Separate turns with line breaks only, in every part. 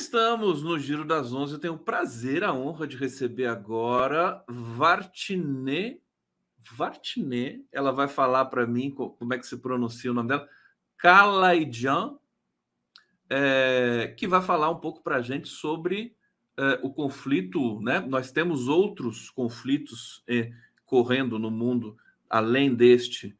estamos no Giro das 11. Eu tenho o prazer, a honra de receber agora Vartine. Vartine, ela vai falar para mim como é que se pronuncia o nome dela. Kalaidjan, que vai falar um pouco para a gente sobre o conflito, né? Nós temos outros conflitos correndo no mundo, além deste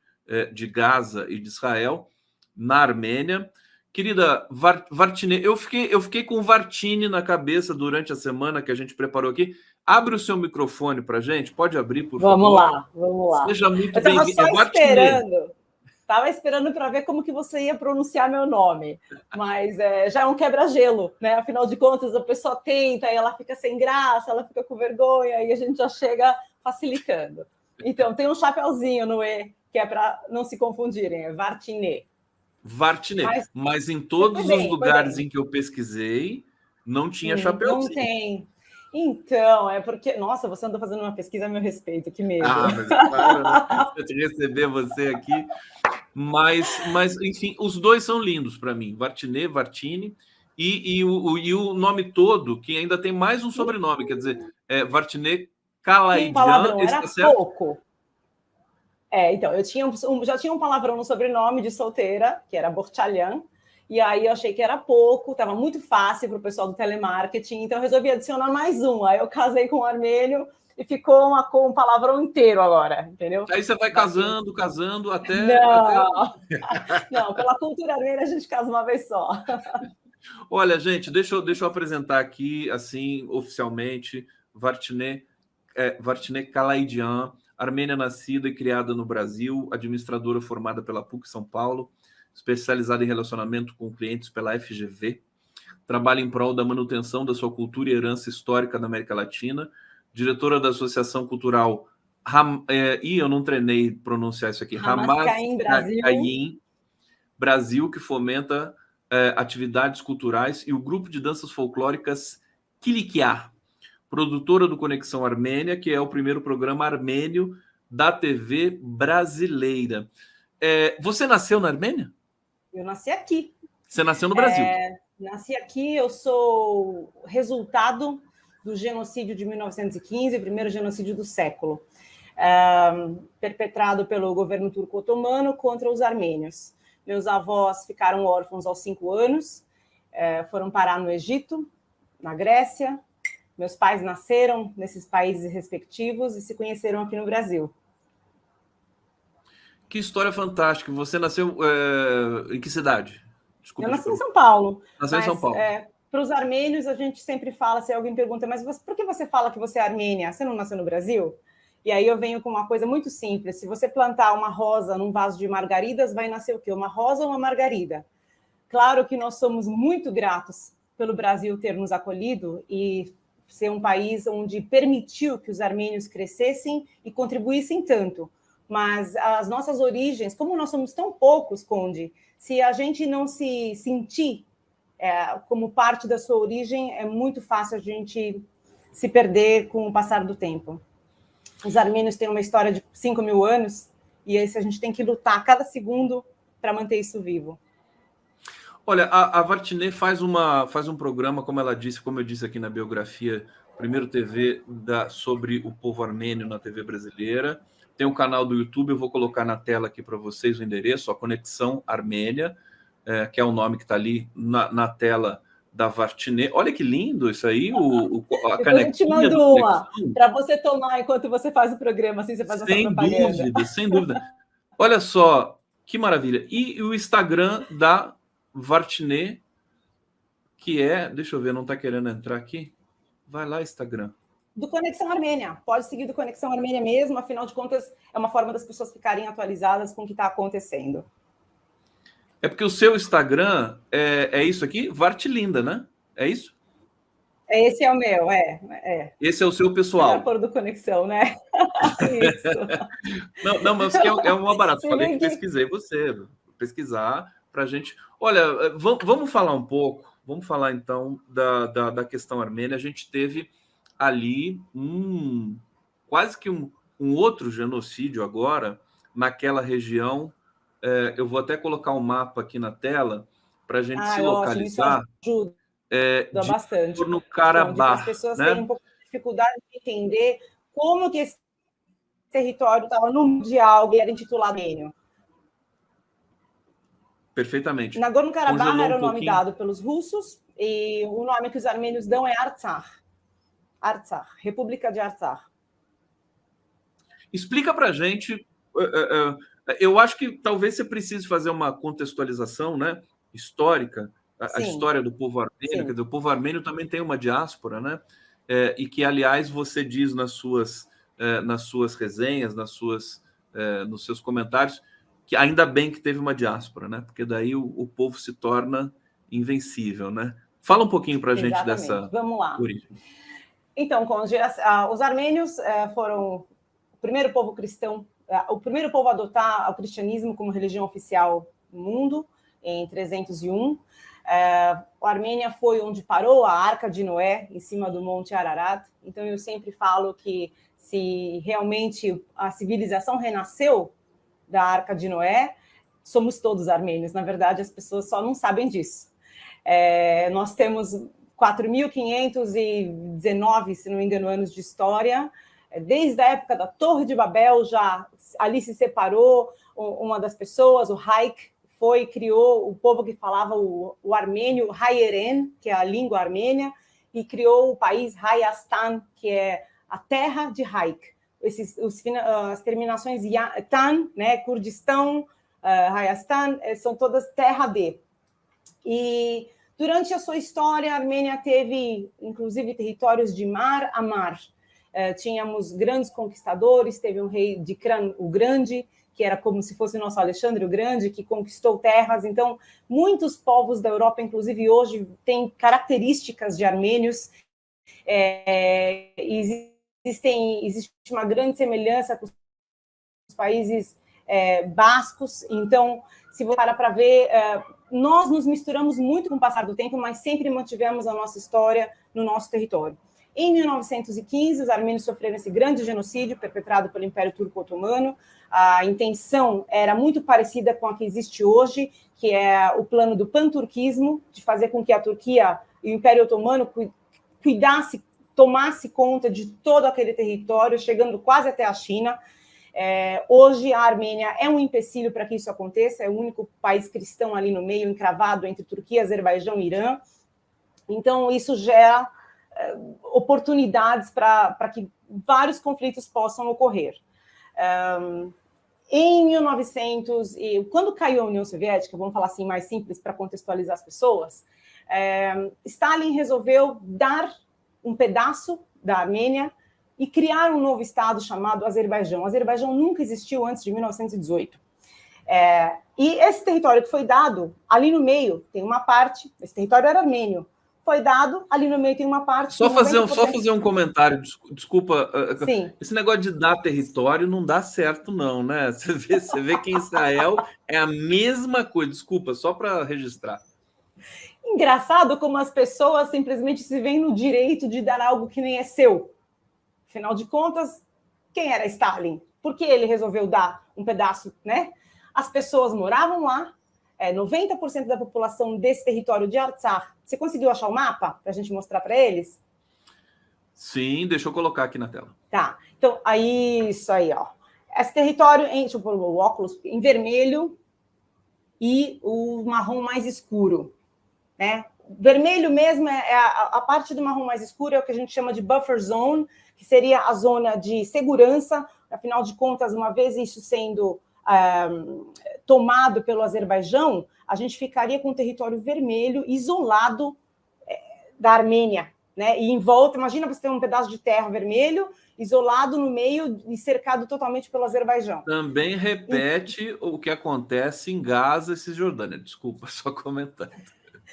de Gaza e de Israel, na Armênia. Querida Vartine, eu fiquei com Vartine na cabeça durante a semana que a gente preparou aqui. Abre o seu microfone para a gente, pode abrir, por favor?
Vamos lá.
Seja muito
eu estava
bem-vindo.
só esperando. Estava esperando para ver como que você ia pronunciar meu nome, mas já é um quebra-gelo, né? Afinal de contas, a pessoa tenta e ela fica sem graça, ela fica com vergonha e a gente já chega facilitando. Então, tem um chapeuzinho no E, que é para não se confundirem, é Vartine.
Vartine, mas em todos os lugares em que eu pesquisei, não tinha chapeuzinho.
Não tem. Então, é porque... Nossa, você andou fazendo uma pesquisa a meu respeito, que medo.
Mas claro, né? De receber você aqui. Mas, enfim, os dois são lindos para mim. Vartine, Vartine. E o nome todo, que ainda tem mais um sobrenome, quer dizer, Vartine Kalaidjan.
Palavrão, era pouco. Então, eu já tinha um palavrão no sobrenome de solteira, que era Borchalhan, e aí eu achei que era pouco, estava muito fácil para o pessoal do telemarketing, então eu resolvi adicionar mais um. Aí eu casei com um armênio e ficou com um palavrão inteiro agora, entendeu?
Aí você vai casando até...
Não, pela cultura armênia a gente casa uma vez só.
Olha, gente, deixa eu apresentar aqui, assim, oficialmente, Vartine Kalaidjan, armênia nascida e criada no Brasil, administradora formada pela PUC São Paulo, especializada em relacionamento com clientes pela FGV, trabalha em prol da manutenção da sua cultura e herança histórica da América Latina, diretora da Associação Cultural eu não treinei pronunciar isso aqui,
Hamaskaim
Brasil, que fomenta atividades culturais, e o grupo de danças folclóricas Kilikia, produtora do Conexão Armênia, que é o primeiro programa armênio da TV brasileira. Você nasceu na Armênia?
Eu nasci aqui.
Você nasceu no Brasil?
Nasci aqui, eu sou resultado do genocídio de 1915, o primeiro genocídio do século, perpetrado pelo governo turco-otomano contra os armênios. Meus avós ficaram órfãos aos 5 anos, foram parar no Egito, na Grécia. Meus pais nasceram nesses países respectivos e se conheceram aqui no Brasil.
Que história fantástica. Você nasceu em que cidade?
Desculpa, eu nasci em São Paulo.
Nasceu em São Paulo.
Para os armênios, a gente sempre fala, se alguém pergunta, mas por que você fala que você é armênia? Você não nasceu no Brasil? E aí eu venho com uma coisa muito simples. Se você plantar uma rosa num vaso de margaridas, vai nascer o quê? Uma rosa ou uma margarida? Claro que nós somos muito gratos pelo Brasil ter nos acolhido e ser um país onde permitiu que os armênios crescessem e contribuíssem tanto. Mas as nossas origens, como nós somos tão poucos, Conde, se a gente não se sentir como parte da sua origem, é muito fácil a gente se perder com o passar do tempo. Os armênios têm uma história de 5.000 anos e a gente tem que lutar a cada segundo para manter isso vivo.
Olha, a Vartine faz um programa, como ela disse, como eu disse aqui na biografia, primeiro TV sobre o povo armênio na TV brasileira. Tem um canal do YouTube, eu vou colocar na tela aqui para vocês o endereço, a Conexão Armênia, que é o nome que está ali na tela da Vartine. Olha que lindo isso aí, a canequinha.
Eu te mando uma para você tomar enquanto você faz o programa, assim você faz essa propaganda.
Sem dúvida. Olha só, que maravilha. E o Instagram da Vartine, que deixa eu ver, não está querendo entrar aqui? Vai lá, Instagram.
Do Conexão Armênia. Pode seguir do Conexão Armênia mesmo, afinal de contas, é uma forma das pessoas ficarem atualizadas com o que está acontecendo.
É porque o seu Instagram é isso aqui? Vartilinda, né? É isso?
Esse é o meu,
Esse é o seu pessoal.
É a cor do Conexão, né?
Isso. Não, mas é uma barata. Falei que pesquisei você. Pesquisar para a gente... Olha, vamos falar um pouco, vamos falar então da questão armênia. A gente teve ali quase que um outro genocídio agora naquela região. Eu vou até colocar um mapa aqui na tela para a gente se localizar.
Ótimo, isso bastante.
no Karabakh,
as pessoas
né?
têm um pouco de dificuldade de entender como que esse território estava no mundial e era intitulado Armênio.
Perfeitamente.
Nagorno-Karabakh era o nome dado pelos russos e o nome que os armênios dão é Artsakh. Artsakh, República de Artsakh.
Explica para a gente. Eu acho que talvez você precise fazer uma contextualização, né, histórica, a história do povo armênio. Quer dizer, o povo armênio também tem uma diáspora, né? E que, aliás, você diz nas suas resenhas, nos seus comentários, que ainda bem que teve uma diáspora, né? Porque daí o povo se torna invencível, né? Fala um pouquinho para a gente dessa
Vamos lá.
origem.
Então, os armênios foram o primeiro povo cristão, o primeiro povo a adotar o cristianismo como religião oficial no mundo, em 301. A Armênia foi onde parou a Arca de Noé, em cima do Monte Ararat. Então, eu sempre falo que se realmente a civilização renasceu da Arca de Noé, somos todos armênios. Na verdade, as pessoas só não sabem disso. Nós temos 4.519, se não me engano, anos de história. Desde a época da Torre de Babel, já ali se separou uma das pessoas, o Haik, criou o povo que falava o armênio, o Hayeren, que é a língua armênia, e criou o país Hayastan, que é a terra de Haik. As terminações Tan, né, Kurdistão, Hayastan, são todas terra de. E durante a sua história, a Armênia teve, inclusive, territórios de mar a mar. Tínhamos grandes conquistadores, teve um rei de Kran o Grande, que era como se fosse o nosso Alexandre o Grande, que conquistou terras. Então, muitos povos da Europa, inclusive hoje, têm características de armênios. Existe uma grande semelhança com os países bascos. Então, se você parar para ver, nós nos misturamos muito com o passar do tempo, mas sempre mantivemos a nossa história no nosso território. Em 1915, os armênios sofreram esse grande genocídio perpetrado pelo Império Turco-Otomano. A intenção era muito parecida com a que existe hoje, que é o plano do panturquismo, de fazer com que a Turquia e o Império Otomano tomasse conta de todo aquele território, chegando quase até a China. Hoje, a Armênia é um empecilho para que isso aconteça, é o único país cristão ali no meio, encravado entre Turquia, Azerbaijão e Irã. Então, isso gera oportunidades para que vários conflitos possam ocorrer. Em 1900, quando caiu a União Soviética, vamos falar assim mais simples para contextualizar as pessoas, Stalin resolveu dar um pedaço da Armênia e criar um novo estado chamado Azerbaijão. O Azerbaijão nunca existiu antes de 1918. E esse território que foi dado, ali no meio tem uma parte, esse território era armênio, foi dado, ali no meio tem uma parte...
Só fazer um comentário, desculpa.
Sim.
Esse negócio de dar território não dá certo, não, né? Você vê que em Israel é a mesma coisa. Desculpa, só para registrar.
Engraçado como as pessoas simplesmente se veem no direito de dar algo que nem é seu. Afinal de contas, quem era Stalin? Por que ele resolveu dar um pedaço, né? As pessoas moravam lá, 90% da população desse território de Artsakh. Você conseguiu achar o mapa para a gente mostrar para eles?
Sim, deixa eu colocar aqui na tela.
Tá, então, isso aí, ó. Esse território, deixa eu pôr o óculos, em vermelho e o marrom mais escuro, né? Vermelho mesmo a parte do marrom mais escuro é o que a gente chama de buffer zone, que seria a zona de segurança. Afinal de contas, uma vez isso sendo tomado pelo Azerbaijão, a gente ficaria com um território vermelho, isolado da Armênia, né? E em volta, imagina você ter um pedaço de terra vermelho, isolado no meio e cercado totalmente pelo Azerbaijão.
Também repete o que acontece em Gaza e Cisjordânia. Desculpa, só comentando.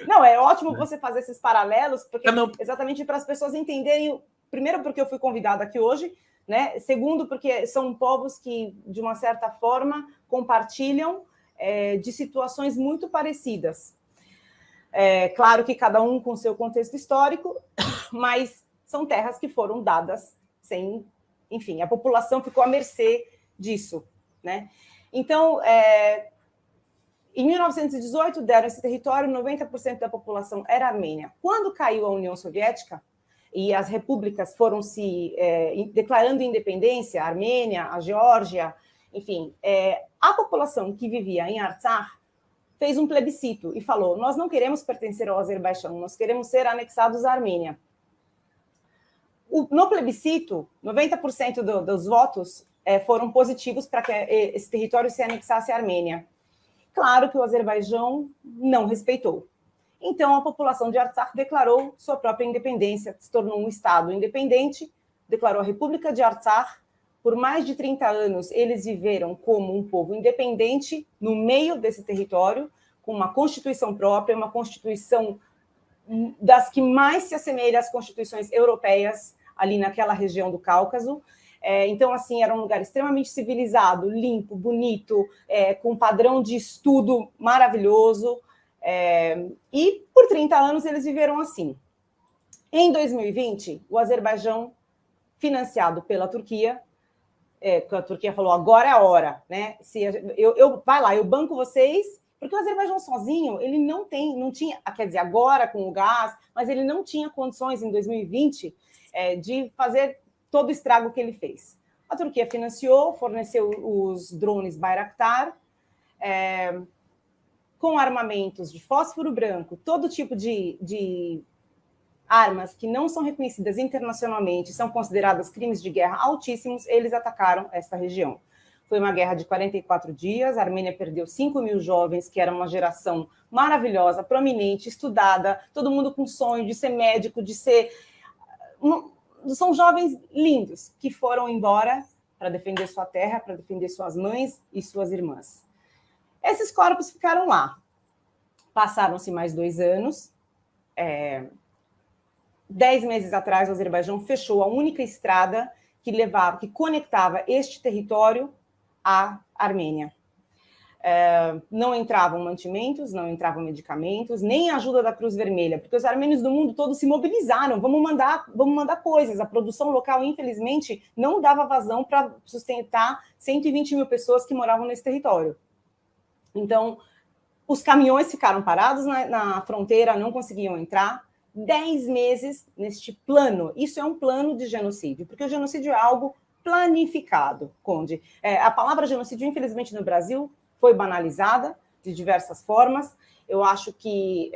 Não, é ótimo você fazer esses paralelos, porque exatamente para as pessoas entenderem, primeiro porque eu fui convidada aqui hoje, né? Segundo, porque são povos que, de uma certa forma, compartilham de situações muito parecidas. Claro que cada um com seu contexto histórico, mas são terras que foram dadas sem... Enfim, a população ficou à mercê disso, né? Então, Em 1918, deram esse território, 90% da população era armênia. Quando caiu a União Soviética e as repúblicas foram se declarando independência, a Armênia, a Geórgia, enfim, a população que vivia em Artsakh fez um plebiscito e falou: nós não queremos pertencer ao Azerbaijão, nós queremos ser anexados à Armênia. No plebiscito, 90% dos votos foram positivos para que esse território se anexasse à Armênia. Claro que o Azerbaijão não respeitou. Então, a população de Artsakh declarou sua própria independência, se tornou um Estado independente, declarou a República de Artsakh. Por mais de 30 anos, eles viveram como um povo independente no meio desse território, com uma constituição própria, uma constituição das que mais se assemelha às constituições europeias, ali naquela região do Cáucaso. Então, assim, era um lugar extremamente civilizado, limpo, bonito, com um padrão de estudo maravilhoso. E por 30 anos eles viveram assim. Em 2020, o Azerbaijão, financiado pela Turquia, a Turquia falou: agora é a hora, né? Vai lá, eu banco vocês, porque o Azerbaijão sozinho, ele não tinha, quer dizer, agora com o gás, mas ele não tinha condições em 2020 de fazer todo o estrago que ele fez. A Turquia financiou, forneceu os drones Bayraktar, com armamentos de fósforo branco, todo tipo de armas que não são reconhecidas internacionalmente, são consideradas crimes de guerra altíssimos, eles atacaram essa região. Foi uma guerra de 44 dias, a Armênia perdeu 5.000 jovens, que era uma geração maravilhosa, prominente, estudada, todo mundo com sonho de ser médico, de ser... São jovens lindos que foram embora para defender sua terra, para defender suas mães e suas irmãs. Esses corpos ficaram lá. Passaram-se mais 2 anos. 10 meses atrás, o Azerbaijão fechou a única estrada que conectava este território à Armênia. Não entravam mantimentos, não entravam medicamentos, nem ajuda da Cruz Vermelha, porque os armênios do mundo todo se mobilizaram, vamos mandar coisas. A produção local, infelizmente, não dava vazão para sustentar 120 mil pessoas que moravam nesse território. Então, os caminhões ficaram parados na fronteira, não conseguiam entrar. 10 meses neste plano. Isso é um plano de genocídio, porque o genocídio é algo planificado, Conde. A palavra genocídio, infelizmente, no Brasil, foi banalizada de diversas formas. Eu acho que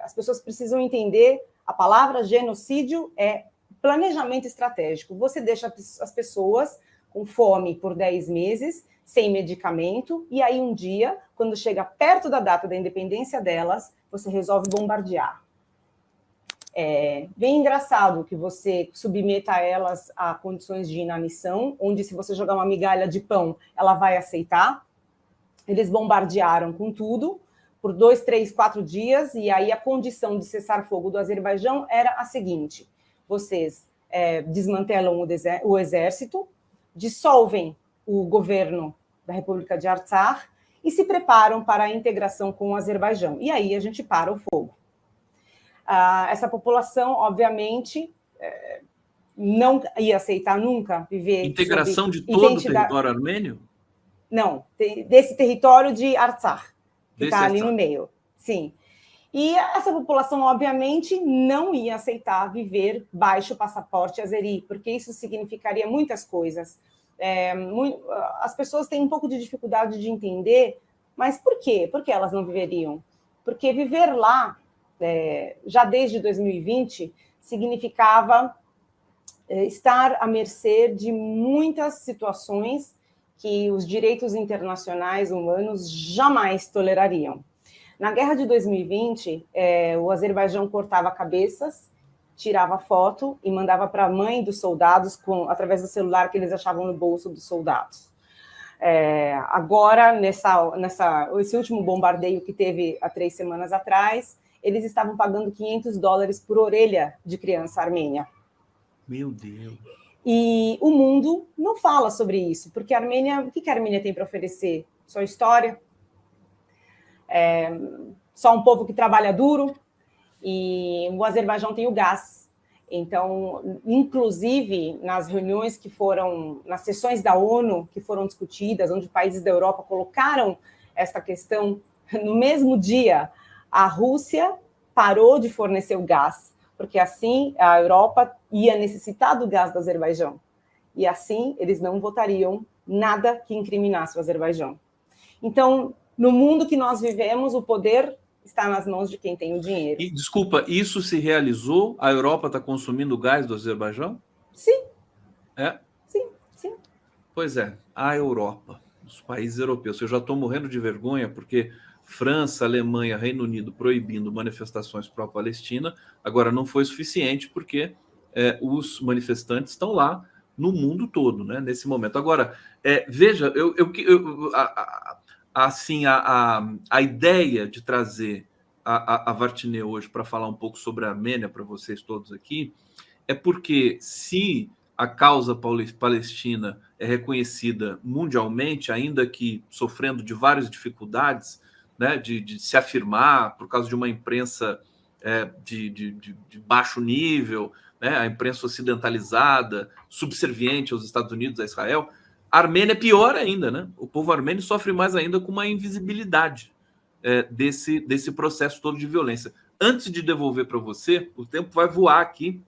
as pessoas precisam entender a palavra genocídio é planejamento estratégico. Você deixa as pessoas com fome por 10 meses, sem medicamento, e aí um dia, quando chega perto da data da independência delas, você resolve bombardear. Bem engraçado que você submeta elas a condições de inanição, onde se você jogar uma migalha de pão, ela vai aceitar. Eles bombardearam com tudo por 2, 3, 4 dias, e aí a condição de cessar-fogo do Azerbaijão era a seguinte: vocês desmantelam o exército, dissolvem o governo da República de Artsakh e se preparam para a integração com o Azerbaijão. E aí a gente para o fogo. Essa população, obviamente, não ia aceitar nunca viver...
Integração de todo o território armênio?
Não, desse território de Artsakh, que está ali no meio. Sim. E essa população, obviamente, não ia aceitar viver baixo o passaporte azeri, porque isso significaria muitas coisas. As pessoas têm um pouco de dificuldade de entender, mas por quê? Por que elas não viveriam? Porque viver lá, já desde 2020, significava estar à mercê de muitas situações que os direitos internacionais humanos jamais tolerariam. Na guerra de 2020, o Azerbaijão cortava cabeças, tirava foto e mandava para a mãe dos soldados através do celular que eles achavam no bolso dos soldados. Agora, esse último bombardeio que teve há 3 semanas atrás, eles estavam pagando $500 por orelha de criança armênia.
Meu Deus!
E o mundo não fala sobre isso, porque a Armênia, o que a Armênia tem para oferecer? Só história, só um povo que trabalha duro, e o Azerbaijão tem o gás. Então, inclusive, nas reuniões nas sessões da ONU que foram discutidas, onde países da Europa colocaram esta questão No mesmo dia, a Rússia parou de fornecer o gás, porque assim a Europa ia necessitar do gás do Azerbaijão. E assim eles não votariam nada que incriminasse o Azerbaijão. Então, no mundo que nós vivemos, o poder está nas mãos de quem tem o dinheiro.
E, desculpa, isso se realizou? A Europa está consumindo gás do Azerbaijão?
Sim.
É?
Sim, sim.
Pois é, a Europa, os países europeus. Eu já estou morrendo de vergonha porque França, Alemanha, Reino Unido proibindo manifestações pró-Palestina. Agora, não foi suficiente porque os manifestantes estão lá no mundo todo, né, nesse momento. Agora, veja, a ideia de trazer a Vartineu hoje para falar um pouco sobre a Armênia para vocês todos aqui é porque se a causa palestina é reconhecida mundialmente, ainda que sofrendo de várias dificuldades, né, de se afirmar por causa de uma imprensa de baixo nível, né, a imprensa ocidentalizada, subserviente aos Estados Unidos, a Israel. A Armênia é pior ainda, né? O povo armênio sofre mais ainda com uma invisibilidade desse processo todo de violência. Antes de devolver para você, o tempo vai voar aqui.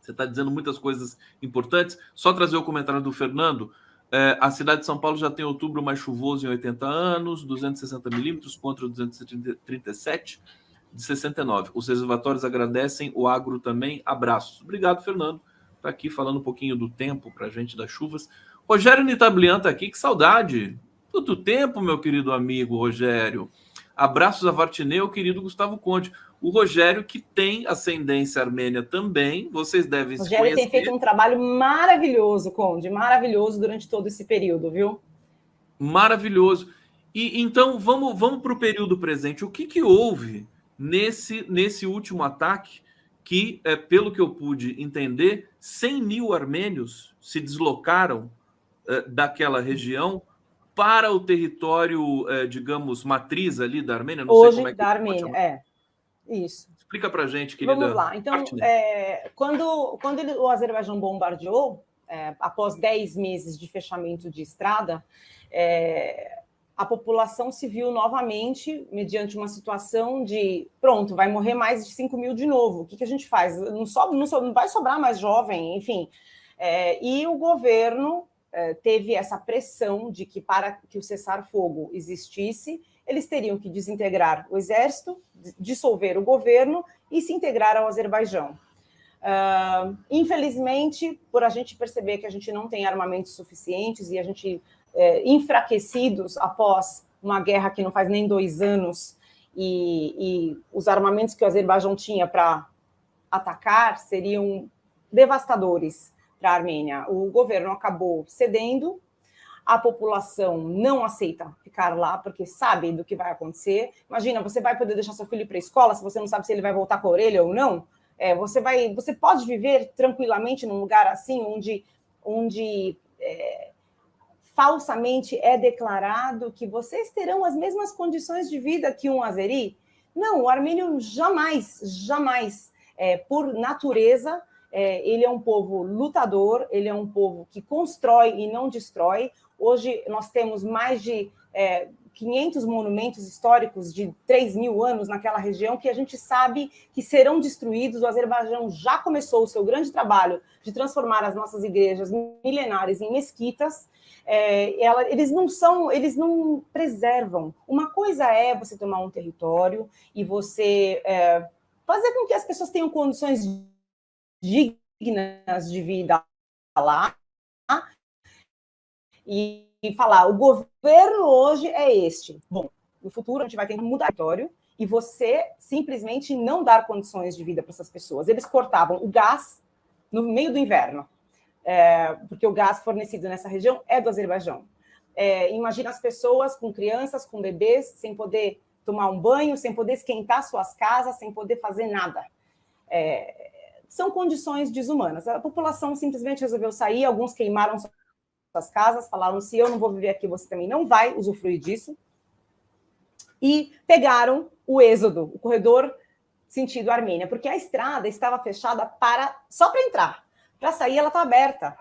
Você está dizendo muitas coisas importantes. Só trazer o comentário do Fernando. A cidade de São Paulo já tem outubro mais chuvoso em 80 anos, 260 milímetros contra 237 de 69. Os reservatórios agradecem, o agro também. Abraços. Obrigado, Fernando. Está aqui falando um pouquinho do tempo para a gente, das chuvas. Rogério Nitablian está aqui, que saudade. Quanto tempo, meu querido amigo Rogério. Abraços a Vartineu, querido Gustavo Conde. O Rogério, que tem ascendência armênia também, vocês devem se conhecer.
O Rogério tem feito um trabalho maravilhoso, Conde, maravilhoso durante todo esse período, viu?
Maravilhoso. E então, vamos para o período presente. O que houve nesse último ataque que, pelo que eu pude entender, 100 mil armênios se deslocaram daquela região para o território, digamos, matriz ali da Armênia? Não
Hoje,
sei como é que
da Armênia, Isso.
Explica para a gente, querida.
Vamos lá. Então, quando o Azerbaijão bombardeou, após 10 meses de fechamento de estrada, a população se viu novamente mediante uma situação de, pronto, vai morrer mais de 5 mil de novo. O que a gente faz? Não vai sobrar mais jovem, enfim. E o governo teve essa pressão de que, para que o cessar-fogo existisse, eles teriam que desintegrar o exército, dissolver o governo e se integrar ao Azerbaijão. Infelizmente, por a gente perceber que a gente não tem armamentos suficientes e a gente enfraquecidos após uma guerra que não faz nem 2 anos e os armamentos que o Azerbaijão tinha para atacar seriam devastadores para a Armênia. O governo acabou cedendo, a população não aceita ficar lá, porque sabe do que vai acontecer. Imagina, você vai poder deixar seu filho para a escola se você não sabe se ele vai voltar com a orelha ou não? Você pode viver tranquilamente num lugar assim, onde falsamente é declarado que vocês terão as mesmas condições de vida que um azeri? Não, o armênio jamais, por natureza, ele é um povo lutador, ele é um povo que constrói e não destrói. Hoje nós temos mais de 500 monumentos históricos de 3 mil anos naquela região que a gente sabe que serão destruídos. O Azerbaijão já começou o seu grande trabalho de transformar as nossas igrejas milenares em mesquitas. Eles não preservam. Uma coisa é você tomar um território e você fazer com que as pessoas tenham condições dignas de vida lá e falar, o governo hoje é este. Bom, no futuro a gente vai ter que mudar o território e você simplesmente não dar condições de vida para essas pessoas. Eles cortavam o gás no meio do inverno, porque o gás fornecido nessa região é do Azerbaijão. Imagina as pessoas com crianças, com bebês, sem poder tomar um banho, sem poder esquentar suas casas, sem poder fazer nada. São condições desumanas. A população simplesmente resolveu sair, alguns queimaram suas casas, falaram, se eu não vou viver aqui, você também não vai usufruir disso. E pegaram o êxodo, o corredor sentido Armênia, porque a estrada estava fechada só para entrar. Para sair, ela está aberta.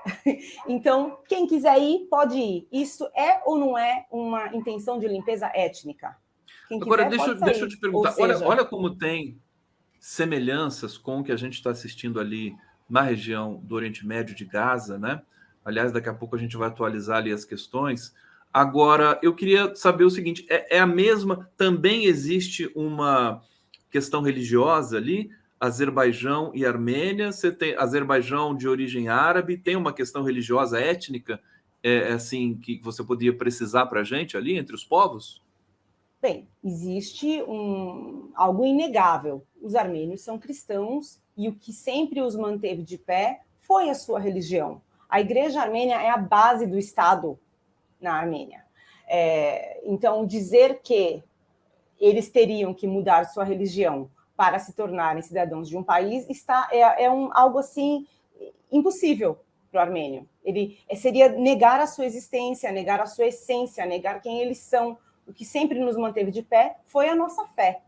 Então, quem quiser ir, pode ir. Isso é ou não é uma intenção de limpeza étnica? Quem
Agora,
quiser pode
deixa eu
sair.
te perguntar,
Ou seja,
olha como tem semelhanças com o que a gente está assistindo ali na região do Oriente Médio de Gaza, né? Aliás, daqui a pouco a gente vai atualizar ali as questões. Agora, eu queria saber o seguinte: é a mesma? Também existe uma questão religiosa ali? Azerbaijão e Armênia, você tem Azerbaijão de origem árabe, tem uma questão religiosa étnica, assim, que você podia precisar para a gente ali entre os povos?
bem, existe algo inegável. Os armênios são cristãos e o que sempre os manteve de pé foi a sua religião. A Igreja Armênia é a base do Estado na Armênia. Então, dizer que eles teriam que mudar sua religião para se tornarem cidadãos de um país algo assim impossível para o armênio. Ele seria negar a sua existência, negar a sua essência, negar quem eles são. O que sempre nos manteve de pé foi a nossa fé.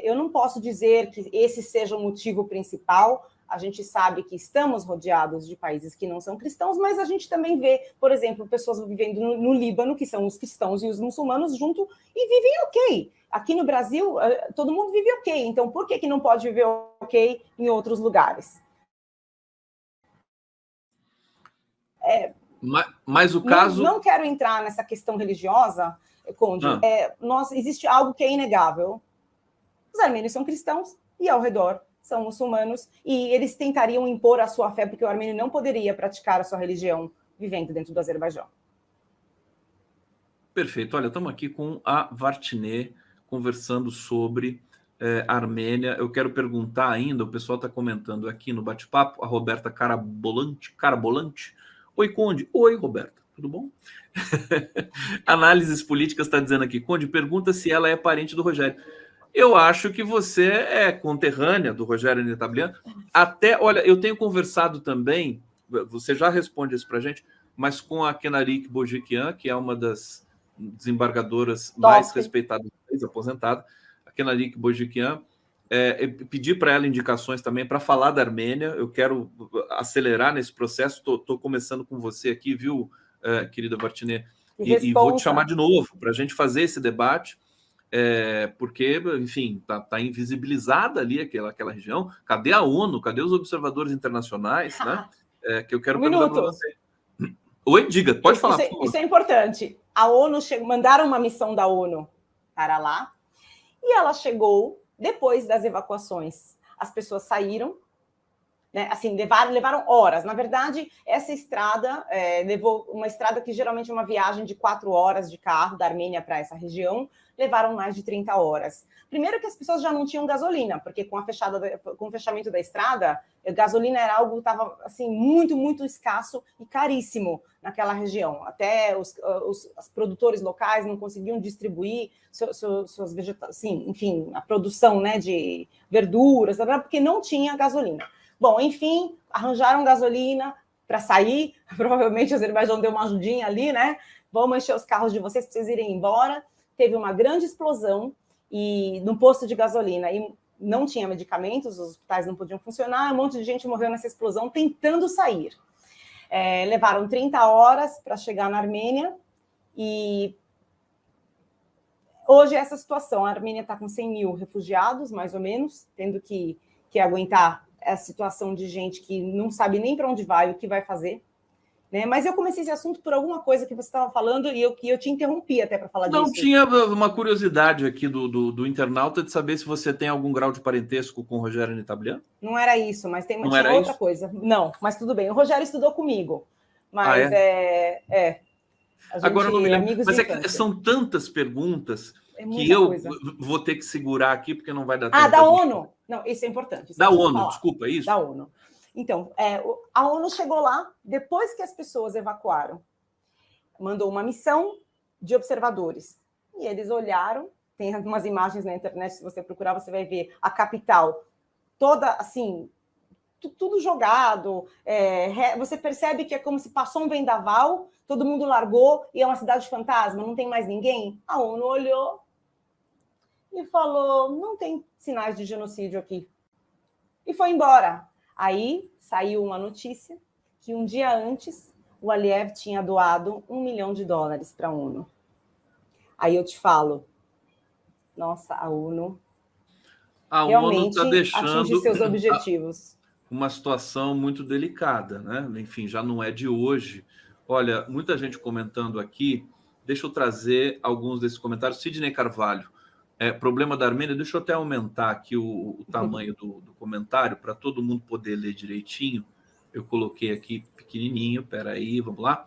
Eu não posso dizer que esse seja o motivo principal. A gente sabe que estamos rodeados de países que não são cristãos, mas a gente também vê, por exemplo, pessoas vivendo no Líbano, que são os cristãos e os muçulmanos junto, e vivem ok. Aqui no Brasil, todo mundo vive ok. Então, por que não pode viver ok em outros lugares?
Mas o caso...
Não quero entrar nessa questão religiosa, Conde. Existe algo que é inegável. Os armênios são cristãos e ao redor são muçulmanos, e eles tentariam impor a sua fé, porque o armênio não poderia praticar a sua religião vivendo dentro do Azerbaijão.
Perfeito. Olha, estamos aqui com a Vartine conversando sobre Armênia. Eu quero perguntar ainda, o pessoal está comentando aqui no bate-papo, a Roberta Carabolante. Oi, Conde. Oi, Roberta. Tudo bom? Análises Políticas está dizendo aqui, Conde, pergunta se ela é parente do Rogério. Eu acho que você é conterrânea do Rogério Netablian. Olha, eu tenho conversado também, você já responde isso para a gente, mas com a Kenarik Bojikian, que é uma das desembargadoras mais respeitadas do país, aposentada, a Kenarik Bojikian, pedi para ela indicações também para falar da Armênia. Eu quero acelerar nesse processo. Estou começando com você aqui, viu, querida Vartine? E vou te chamar de novo para a gente fazer esse debate. Porque, enfim, tá invisibilizada ali aquela região. Cadê a ONU? Cadê os observadores internacionais? Né? Que eu quero perguntar para você. Oi, diga, pode falar.
Isso é importante. A ONU mandaram uma missão da ONU para lá, e ela chegou depois das evacuações. As pessoas saíram, né? Assim, levaram horas. Na verdade, essa estrada levou uma estrada que geralmente é uma viagem de 4 horas de carro da Armênia para essa região, levaram mais de 30 horas. Primeiro que as pessoas já não tinham gasolina, porque com o fechamento da estrada, a gasolina era algo que estava assim, muito, muito escasso e caríssimo naquela região. Até os produtores locais não conseguiam distribuir suas vegetações, assim, enfim, a produção, né, de verduras, porque não tinha gasolina. Bom, enfim, arranjaram gasolina para sair. Provavelmente o Azerbaijão deu uma ajudinha ali, né? Vamos encher os carros de vocês para vocês irem embora. Teve uma grande explosão no posto de gasolina e não tinha medicamentos, os hospitais não podiam funcionar, um monte de gente morreu nessa explosão tentando sair. Levaram 30 horas para chegar na Armênia e hoje essa situação, a Armênia está com 100 mil refugiados, mais ou menos, tendo que aguentar a situação de gente que não sabe nem para onde vai, o que vai fazer. Né? Mas eu comecei esse assunto por alguma coisa que você estava falando e eu te interrompi até para falar disso.
Não, tinha uma curiosidade aqui do internauta de saber se você tem algum grau de parentesco com o Rogério Netablian.
Não era isso, mas tinha outra coisa. Não, mas tudo bem. O Rogério estudou comigo. Mas
Agora eu não me lembro. Mas são tantas perguntas que eu vou ter que segurar aqui, porque não vai dar tempo.
Da ONU. Não, isso é importante.
Da ONU, desculpa, é isso?
Da ONU. Então, a ONU chegou lá, depois que as pessoas evacuaram, mandou uma missão de observadores. E eles olharam, tem algumas imagens na internet, se você procurar, você vai ver a capital toda, assim, tudo jogado. Você percebe que é como se passou um vendaval, todo mundo largou e é uma cidade fantasma, não tem mais ninguém. A ONU olhou e falou, não tem sinais de genocídio aqui. E foi embora. Aí saiu uma notícia que um dia antes o Aliyev tinha doado $1 milhão para a ONU. Aí eu te falo, Nossa, a ONU
A ONU
realmente
está deixando
atinge seus objetivos.
Uma situação muito delicada, né? Enfim, já não é de hoje. Olha, muita gente comentando aqui. Deixa eu trazer alguns desses comentários. Sidney Carvalho, problema da Armênia. Deixa eu até aumentar aqui o tamanho do comentário para todo mundo poder ler direitinho. Eu coloquei aqui pequenininho. Espera aí, vamos lá.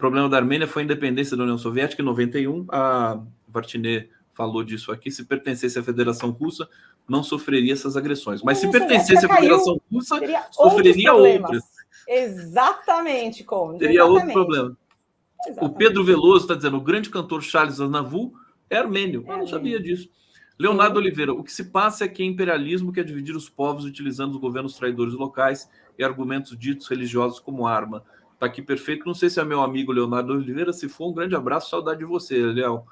Problema da Armênia foi a independência da União Soviética em 91. A Vartinet falou disso aqui. Se pertencesse à Federação Russa, não sofreria essas agressões. Mas se pertencesse à Federação Russa, sofreria outras.
Exatamente, Conde.
Teria outro problema. O Pedro Veloso está dizendo: o grande cantor Charles Aznavour é armênio. Eu não sabia disso. Leonardo Oliveira: o que se passa é que é imperialismo quer dividir os povos utilizando os governos traidores locais e argumentos ditos religiosos como arma. Está aqui perfeito. Não sei se é meu amigo Leonardo Oliveira. Se for, um grande abraço, saudade de você, Léo.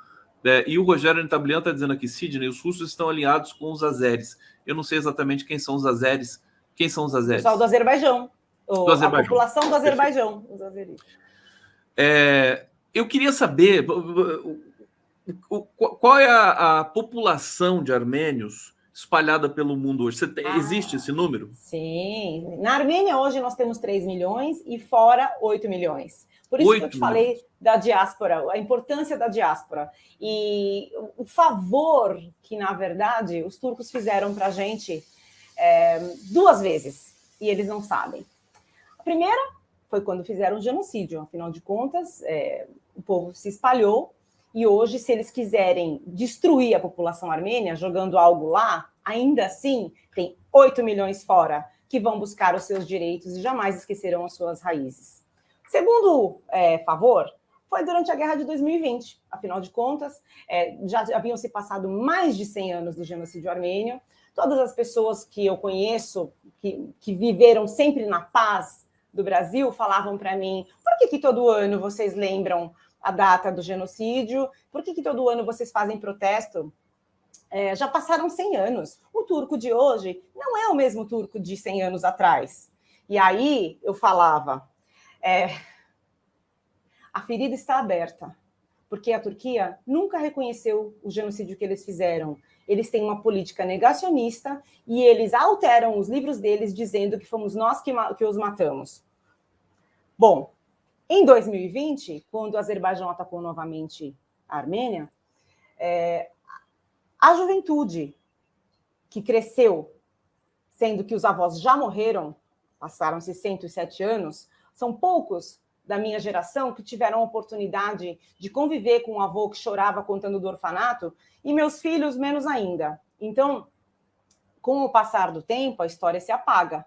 E o Rogério Ntablian está dizendo aqui: Sidney, os russos estão alinhados com os azeres. Eu não sei exatamente quem são os azeres. Quem são os azeres?
O pessoal do Azerbaijão. A população do Azerbaijão. Os azeris.
Eu queria saber qual é a população de armênios espalhada pelo mundo hoje. Existe esse número?
Sim. Na Armênia, hoje, nós temos 3 milhões e fora 8 milhões. Por isso que eu te falei da diáspora, a importância da diáspora. E o favor que, na verdade, os turcos fizeram para a gente 2 vezes, e eles não sabem. A primeira foi quando fizeram o genocídio. Afinal de contas, o povo se espalhou, e hoje, se eles quiserem destruir a população armênia, jogando algo lá, ainda assim, tem 8 milhões fora que vão buscar os seus direitos e jamais esquecerão as suas raízes. Segundo favor, foi durante a guerra de 2020. Afinal de contas, já haviam se passado mais de 100 anos do genocídio armênio. Todas as pessoas que eu conheço, que viveram sempre na paz do Brasil, falavam para mim: por que todo ano vocês lembram a data do genocídio? Por que todo ano vocês fazem protesto? Já passaram 100 anos. O turco de hoje não é o mesmo turco de 100 anos atrás. E aí eu falava... a ferida está aberta, porque a Turquia nunca reconheceu o genocídio que eles fizeram. Eles têm uma política negacionista e eles alteram os livros deles dizendo que fomos nós que os matamos. Bom, em 2020, quando o Azerbaijão atacou novamente a Armênia, a juventude que cresceu, sendo que os avós já morreram, passaram-se 107 anos, são poucos da minha geração que tiveram a oportunidade de conviver com um avô que chorava contando do orfanato, e meus filhos menos ainda. Então, com o passar do tempo, a história se apaga.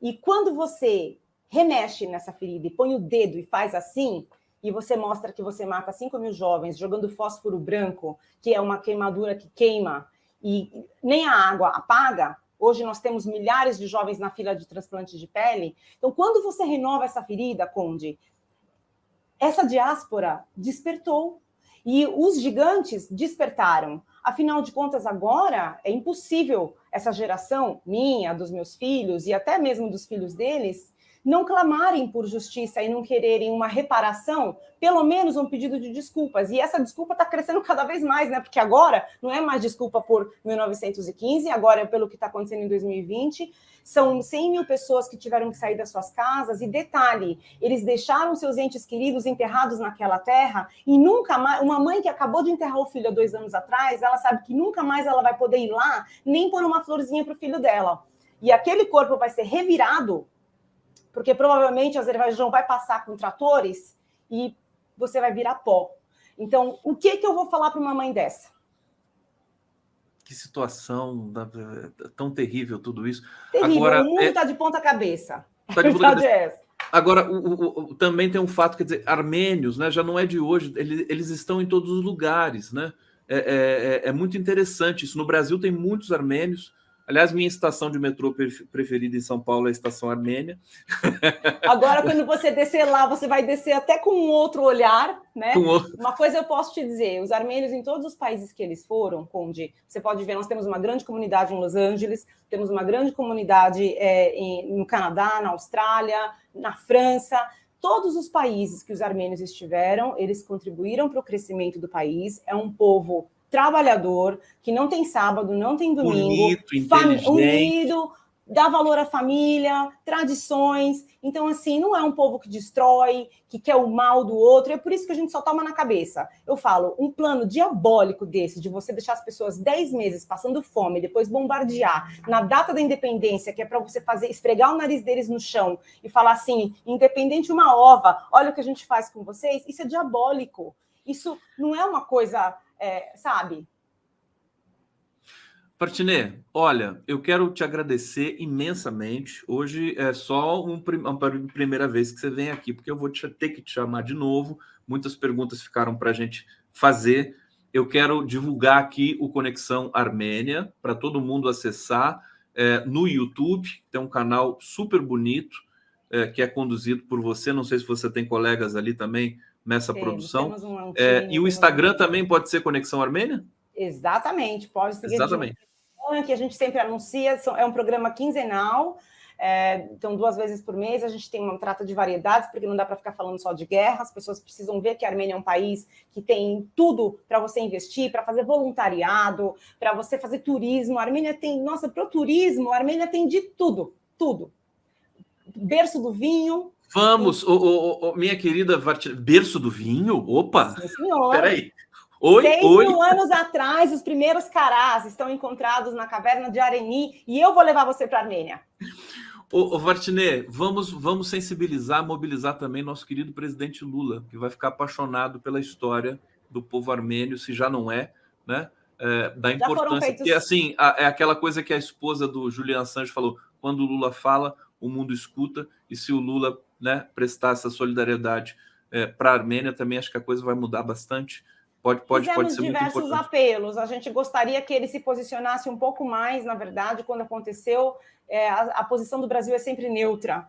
E quando você remexe nessa ferida e põe o dedo e faz assim, e você mostra que você mata 5 mil jovens jogando fósforo branco, que é uma queimadura que queima, e nem a água apaga. Hoje nós temos milhares de jovens na fila de transplante de pele. Então, quando você renova essa ferida, Conde, essa diáspora despertou. E os gigantes despertaram. Afinal de contas, agora é impossível essa geração minha, dos meus filhos e até mesmo dos filhos deles, não clamarem por justiça e não quererem uma reparação, pelo menos um pedido de desculpas. E essa desculpa está crescendo cada vez mais, né? Porque agora não é mais desculpa por 1915, agora é pelo que está acontecendo em 2020. São 100 mil pessoas que tiveram que sair das suas casas. E detalhe, eles deixaram seus entes queridos enterrados naquela terra e nunca mais... Uma mãe que acabou de enterrar o filho há 2 anos atrás, ela sabe que nunca mais ela vai poder ir lá, nem pôr uma florzinha para o filho dela. E aquele corpo vai ser revirado, porque provavelmente o Azerbaijão vai passar com tratores e você vai virar pó. Então, o que eu vou falar para uma mãe dessa?
Que situação tão terrível tudo isso.
Terrível, agora, o mundo está de ponta cabeça. Tá de ponta cabeça. É essa.
Agora, também tem um fato, quer dizer, armênios, né, já não é de hoje, eles estão em todos os lugares, né? É muito interessante isso. No Brasil tem muitos armênios. Aliás, minha estação de metrô preferida em São Paulo é a Estação Armênia.
Agora, quando você descer lá, você vai descer até com um outro olhar, né? Uma coisa eu posso te dizer, os armênios em todos os países que eles foram, Conde, você pode ver, nós temos uma grande comunidade em Los Angeles, temos uma grande comunidade no Canadá, na Austrália, na França. Todos os países que os armênios estiveram, eles contribuíram para o crescimento do país. É um povo trabalhador, que não tem sábado, não tem domingo,
bonito, inteligente,
unido, dá valor à família, tradições. Então, assim, não é um povo que destrói, que quer o mal do outro. É por isso que a gente só toma na cabeça. Eu falo, um plano diabólico desse, de você deixar as pessoas 10 meses passando fome, depois bombardear na data da independência, que é para você fazer, esfregar o nariz deles no chão e falar assim, independente uma ova, olha o que a gente faz com vocês, isso é diabólico. Isso não é uma coisa, sabe?
Martinê, olha, eu quero te agradecer imensamente. Hoje é só uma primeira vez que você vem aqui, porque eu vou ter que te chamar de novo. Muitas perguntas ficaram para a gente fazer. Eu quero divulgar aqui o Conexão Armênia para todo mundo acessar no YouTube. Tem um canal super bonito que é conduzido por você. Não sei se você tem colegas ali também nessa produção. E o Instagram também pode ser Conexão Armênia?
Exatamente, pode seguir.
Exatamente.
Que a gente sempre anuncia, é um programa quinzenal, então 2 vezes por mês a gente tem uma trata de variedades, porque não dá para ficar falando só de guerra, as pessoas precisam ver que a Armênia é um país que tem tudo para você investir, para fazer voluntariado, para você fazer turismo. A Armênia tem, nossa, para o turismo, a Armênia tem de tudo, tudo. Berço do vinho.
Vamos, minha querida berço do vinho? Opa!
Sim, senhor.
Peraí.
6.000 anos atrás, os primeiros carás estão encontrados na caverna de Areni e eu vou levar você para a Armênia.
Martinê, vamos sensibilizar, mobilizar também nosso querido presidente Lula, que vai ficar apaixonado pela história do povo armênio, se já não é, né? Da importância. Porque, assim, é aquela coisa que a esposa do Julian Assange falou: quando o Lula fala, o mundo escuta, e se o Lula, né, prestar essa solidariedade para a Armênia, também acho que a coisa vai mudar bastante. Pode ser muito importante.
Diversos apelos. A gente gostaria que ele se posicionasse um pouco mais, na verdade, quando aconteceu. A posição do Brasil é sempre neutra,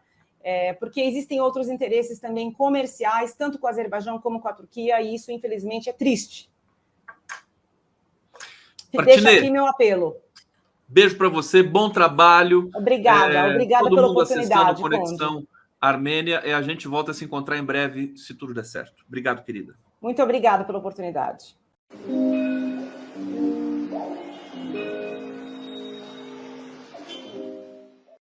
porque existem outros interesses também comerciais, tanto com o Azerbaijão como com a Turquia, e isso, infelizmente, é triste. Deixa aqui meu apelo.
Beijo para você, bom trabalho.
Obrigada pela oportunidade.
Conexão Armênia, e a gente volta a se encontrar em breve, se tudo der certo. Obrigado, querida.
Muito obrigada pela oportunidade.